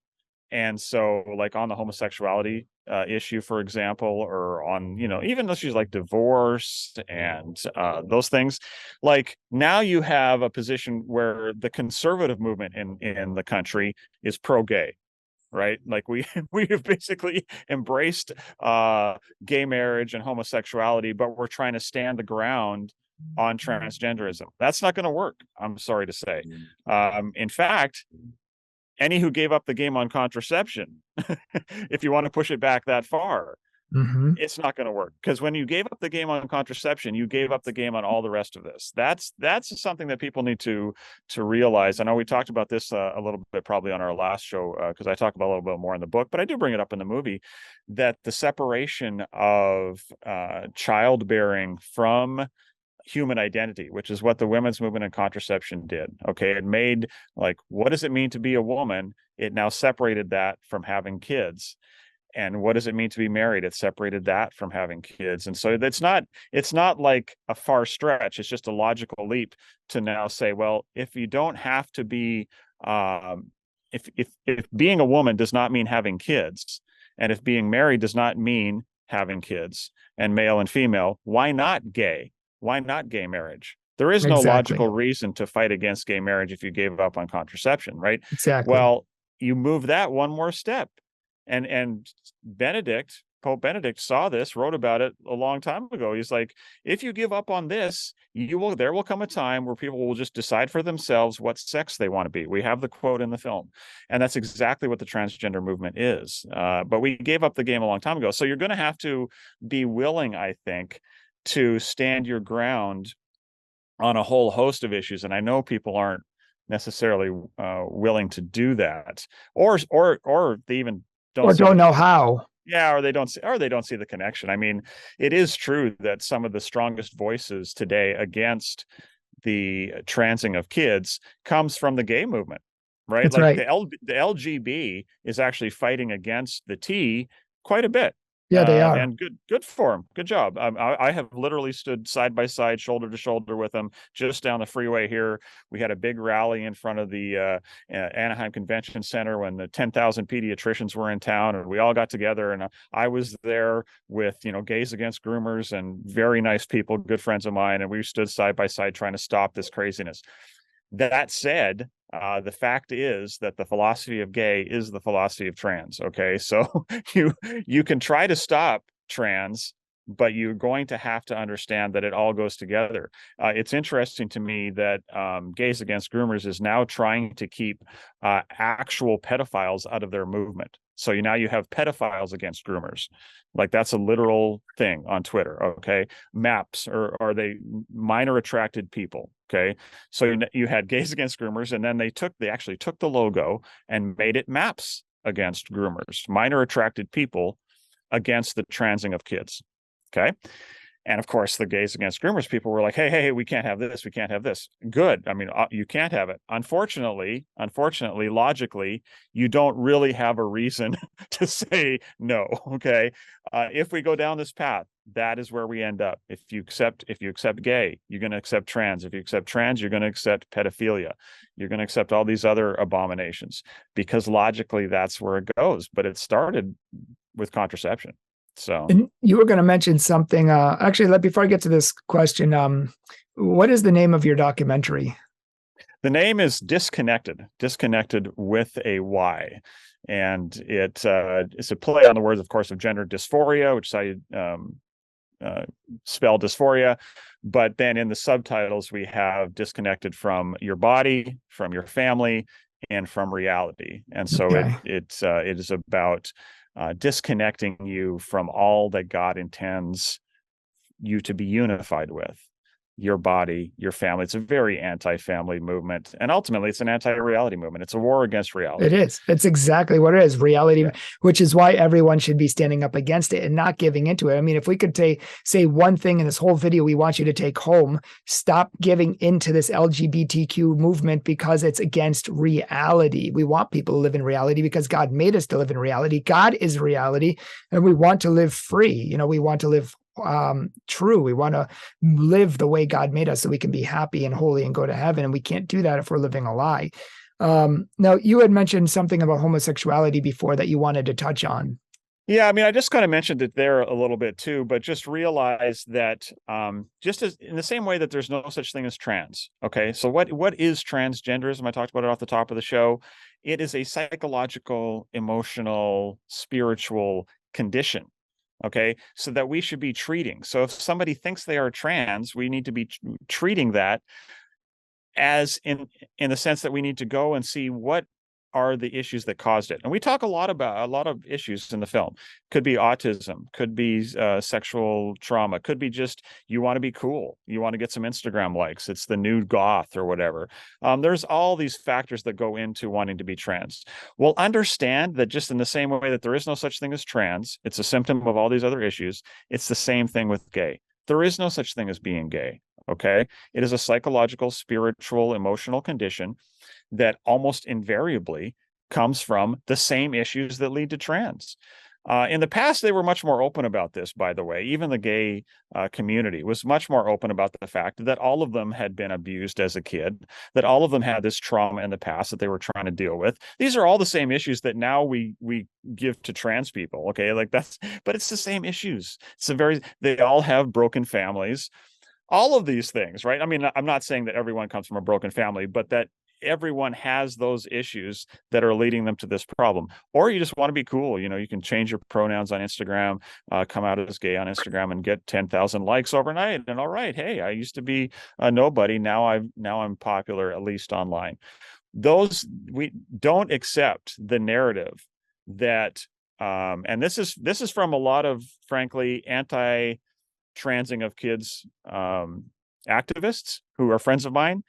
S4: And so, like on the homosexuality issue, for example, or on, even issues like divorce and those things, like now you have a position where the conservative movement in the country is pro-gay. Right? Like we have basically embraced gay marriage and homosexuality, but we're trying to stand the ground on transgenderism. That's not going to work, I'm sorry to say. In fact, any who gave up the game on contraception, if you want to push it back that far, it's not going to work, because when you gave up the game on contraception, you gave up the game on all the rest of this. That's something that people need to realize. I know we talked about this a little bit probably on our last show, because I talk about a little bit more in the book, but I do bring it up in the movie, that the separation of childbearing from human identity, which is what the women's movement and contraception did. Okay, it made, like, what does it mean to be a woman? It now separated that from having kids. And what does it mean to be married? It separated that from having kids. And so it's not like a far stretch. It's just a logical leap to now say, well, if you don't have to be, if being a woman does not mean having kids, and if being married does not mean having kids, and male and female, why not gay? Why not gay marriage? There is no logical reason to fight against gay marriage if you gave up on contraception, right?
S1: Exactly.
S4: Well, you move that one more step. And Benedict Pope Benedict saw this, wrote about it a long time ago. He's like, if you give up on this, there will come a time where people will just decide for themselves what sex they want to be. We have the quote in the film, and that's exactly what the transgender movement is. But we gave up the game a long time ago. So you're going to have to be willing, I think, to stand your ground on a whole host of issues. And I know people aren't necessarily willing to do that, or they even
S1: don't know how.
S4: Yeah, or they don't see the connection. I mean, it is true that some of the strongest voices today against the transing of kids comes from the gay movement, right?
S1: That's
S4: like
S1: right.
S4: the LGB is actually fighting against the T quite a bit.
S1: Yeah, they are.
S4: And good for them. Good job. I have literally stood side by side, shoulder to shoulder with them just down the freeway here. We had a big rally in front of the Anaheim Convention Center when the 10,000 pediatricians were in town, and we all got together. And I was there with, Gays Against Groomers and very nice people, good friends of mine, and we stood side by side trying to stop this craziness. That said, the fact is that the philosophy of gay is the philosophy of trans. Okay, so you can try to stop trans, but you're going to have to understand that it all goes together. It's interesting to me that Gays Against Groomers is now trying to keep actual pedophiles out of their movement. So now you have pedophiles against groomers. Like, that's a literal thing on Twitter. Okay, MAPS, or are they minor attracted people? Okay, so you had Gays Against Groomers, and then they actually took the logo and made it MAPS against groomers, minor attracted people against the transing of kids. Okay. And of course, the Gays Against Groomers people were like, hey, we can't have this. We can't have this. Good. I mean, you can't have it. Unfortunately, logically, you don't really have a reason to say no. Okay. If we go down this path, that is where we end up. If you accept gay, you're going to accept trans. If you accept trans, you're going to accept pedophilia. You're going to accept all these other abominations, because logically that's where it goes. But it started with contraception. So,
S1: and you were going to mention something. Actually, before I get to this question, what is the name of your documentary?
S4: The name is Disconnected with a Y. And it's a play on the words, of course, of gender dysphoria, which I spell dysphoria. But then in the subtitles, we have disconnected from your body, from your family, and from reality. And so it is about disconnecting you from all that God intends you to be unified with: your body, your family. It's a very anti-family movement, and ultimately it's an anti-reality movement. It's a war against reality.
S1: It is. It's exactly what it is. Reality, yeah. Which is why everyone should be standing up against it and not giving into it. I mean, if we could say one thing in this whole video we want you to take home: stop giving into this LGBTQ movement, because it's against reality. We want people to live in reality because God made us to live in reality. God is reality, and we want to live free. We want to live true. We want to live the way God made us so we can be happy and holy and go to heaven. And we can't do that if we're living a lie. Now, you had mentioned something about homosexuality before that you wanted to touch on.
S4: Yeah, I mean, I just kind of mentioned it there a little bit too, but just realize that just as in the same way that there's no such thing as trans. Okay, so what is transgenderism? I talked about it off the top of the show. It is a psychological, emotional, spiritual condition. Okay, so that we should be treating. So if somebody thinks they are trans, we need to be treating that as in the sense that we need to go and see what are the issues that caused it. And we talk a lot of issues in the film. Could be autism, could be sexual trauma, could be just you want to be cool, you want to get some Instagram likes, it's the new goth or whatever. There's all these factors that go into wanting to be trans. Well, understand that just in the same way that there is no such thing as trans, it's a symptom of all these other issues, it's the same thing with gay. There is no such thing as being gay. Okay, it is a psychological, spiritual, emotional condition that almost invariably comes from the same issues that lead to trans. In the past, they were much more open about this, by the way. Even the gay community was much more open about the fact that all of them had been abused as a kid, that all of them had this trauma in the past that they were trying to deal with. These are all the same issues that now we give to trans people. Okay, but it's the same issues. They all have broken families. All of these things, right? I mean, I'm not saying that everyone comes from a broken family, but that everyone has those issues that are leading them to this problem. Or you just want to be cool. You can change your pronouns on Instagram, come out as gay on Instagram and get 10,000 likes overnight. And all right, hey, I used to be a nobody. Now I'm popular, at least online. We don't accept the narrative that, and this is from a lot of, frankly, anti-transing of kids activists who are friends of mine.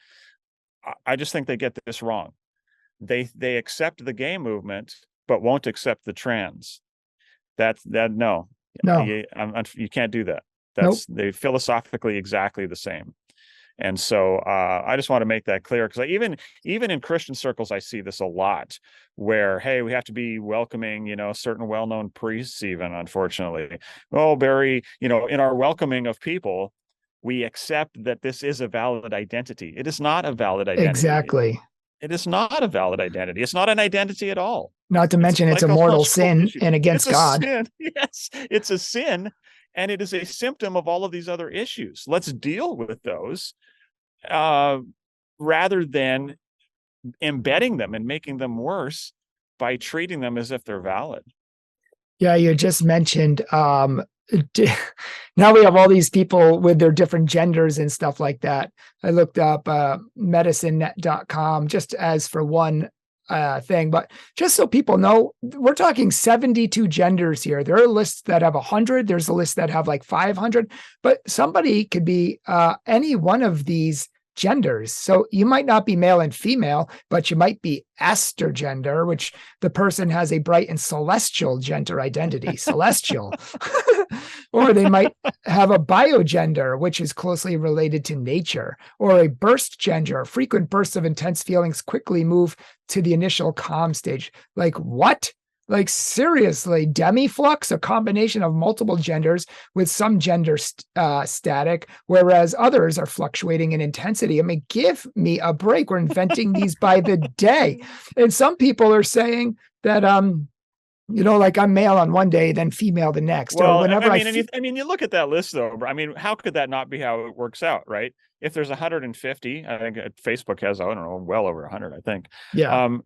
S4: I just think they get this wrong. They accept the gay movement, but won't accept the trans. No, you can't do that. They philosophically exactly the same. And so I just want to make that clear, because even in Christian circles, I see this a lot, where, hey, we have to be welcoming, certain well-known priests, even, unfortunately. Oh, Barry, in our welcoming of people, we accept that this is a valid identity. It is not a valid identity.
S1: Exactly.
S4: It is not a valid identity. It's not an identity at all.
S1: Not to mention it's a mortal sin
S4: issue.
S1: and against God.
S4: Sin. Yes, it's a sin, and it is a symptom of all of these other issues. Let's deal with those rather than embedding them and making them worse by treating them as if they're valid.
S1: Yeah, you just mentioned now we have all these people with their different genders and stuff like that. I looked up medicinenet.com just as for one thing, but just so people know, we're talking 72 genders here. There are lists that have 100. There's a list that have like 500, but somebody could be any one of these genders. So you might not be male and female, but you might be astergender, which the person has a bright and celestial gender identity, celestial. Or they might have a biogender, which is closely related to nature, or a burst gender. Frequent bursts of intense feelings quickly move to the initial calm stage. Like what? Like seriously, demiflux, a combination of multiple genders with some gender static, whereas others are fluctuating in intensity. I mean, give me a break. We're inventing these by the day. And some people are saying that, like I'm male on one day, then female the next.
S4: Well,
S1: or whenever
S4: you look at that list, though. I mean, how could that not be how it works out, right? If there's 150, I think Facebook has, I don't know, well over 100, I think.
S1: Yeah.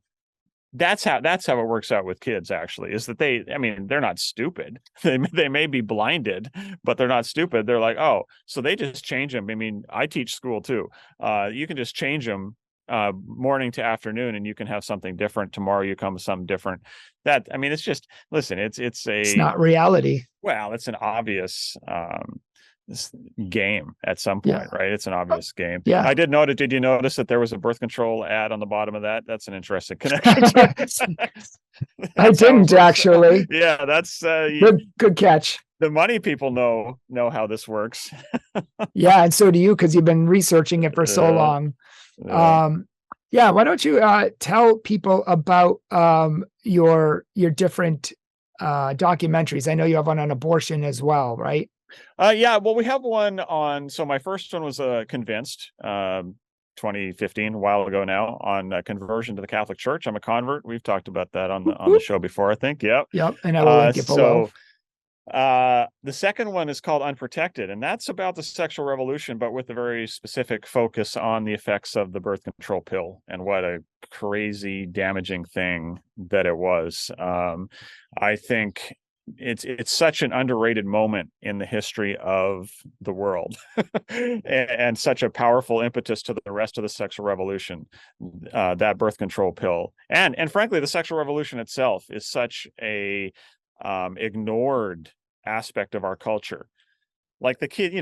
S4: That's how it works out with kids, actually, is that they're not stupid. They may be blinded, but they're not stupid. They're like, oh, so they just change them. I mean, I teach school too. You can just change them morning to afternoon, and you can have something different. Tomorrow you come with something different. It's just, listen, it's not
S1: reality.
S4: Well, it's an obvious game at some point, right? It's an obvious game.
S1: Yeah.
S4: I did notice. Did you notice that there was a birth control ad on the bottom of that? That's an interesting connection.
S1: I didn't actually.
S4: Yeah, that's
S1: good catch.
S4: The money people know how this works.
S1: Yeah, and so do you, because you've been researching it for so long. Yeah. Why don't you tell people about your different documentaries? I know you have one on abortion as well, right?
S4: Yeah, well, we have one on. So my first one was Convinced, 2015, a while ago now, on conversion to the Catholic Church. I'm a convert. We've talked about that on the show before, I think. Yep.
S1: And I will link it below.
S4: The second one is called Unprotected, and that's about the sexual revolution, but with a very specific focus on the effects of the birth control pill and what a crazy, damaging thing that it was. I think it's such an underrated moment in the history of the world and such a powerful impetus to the rest of the sexual revolution, that birth control pill. And frankly, the sexual revolution itself is such a ignored aspect of our culture. Like the kid,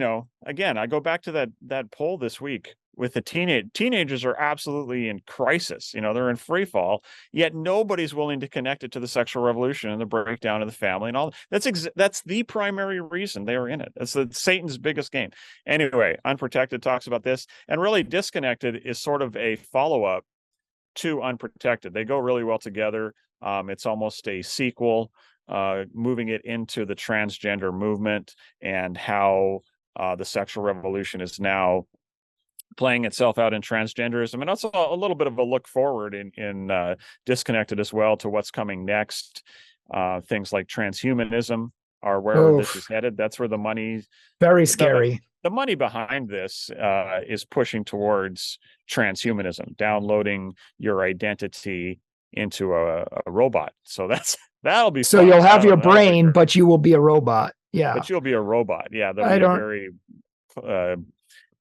S4: again, I go back to that poll this week with the teenagers are absolutely in crisis. They're in free fall, yet nobody's willing to connect it to the sexual revolution and the breakdown of the family and all. That's the primary reason they are in it. It's Satan's biggest game. Anyway, Unprotected talks about this, and really Disconnected is sort of a follow-up to Unprotected. They go really well together. It's almost a sequel, moving it into the transgender movement and how the sexual revolution is now playing itself out in transgenderism, and also a little bit of a look forward in Disconnected as well to what's coming next. Things like transhumanism are where this is headed. That's where the money.
S1: Very scary.
S4: the money behind this is pushing towards transhumanism, downloading your identity into a robot. So that'll be
S1: So
S4: fun.
S1: you'll have your
S4: That'll be
S1: brain,
S4: great.
S1: but you will be a robot. Yeah.
S4: But you'll be a robot. Yeah, that'll
S1: I
S4: be a
S1: don't,
S4: very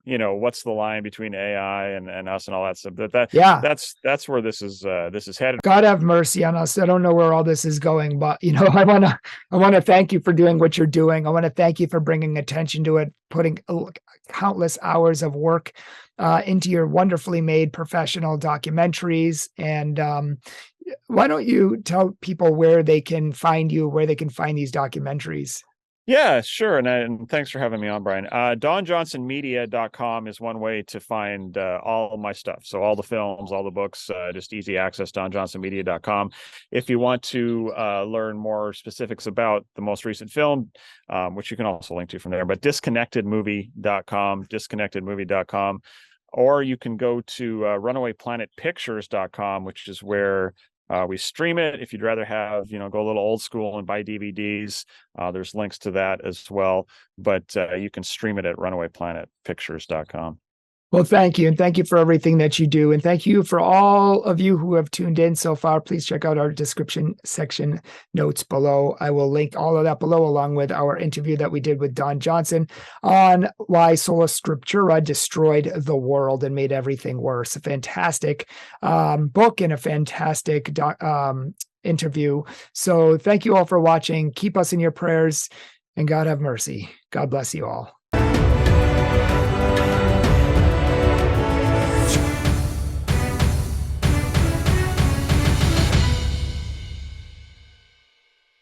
S4: what's the line between AI and us and all that stuff.
S1: yeah.
S4: That's where this is headed.
S1: God have mercy on us. I don't know where all this is going, but I want to thank you for doing what you're doing. I want to thank you for bringing attention to it, putting countless hours of work into your wonderfully made professional documentaries. And why don't you tell people where they can find you, where they can find these documentaries?
S4: Yeah, sure. And thanks for having me on, Brian. DonJohnsonMedia.com is one way to find all of my stuff. So all the films, all the books, just easy access, DonJohnsonMedia.com. If you want to learn more specifics about the most recent film, which you can also link to from there, but disconnectedmovie.com, or you can go to runawayplanetpictures.com, which is where we stream it. If you'd rather have, go a little old school and buy DVDs, there's links to that as well. But you can stream it at runawayplanetpictures.com.
S1: Well, thank you. And thank you for everything that you do. And thank you for all of you who have tuned in so far. Please check out our description section notes below. I will link all of that below, along with our interview that we did with Don Johnson on why Sola Scriptura destroyed the world and made everything worse. A fantastic book and a fantastic interview. So thank you all for watching. Keep us in your prayers, and God have mercy. God bless you all.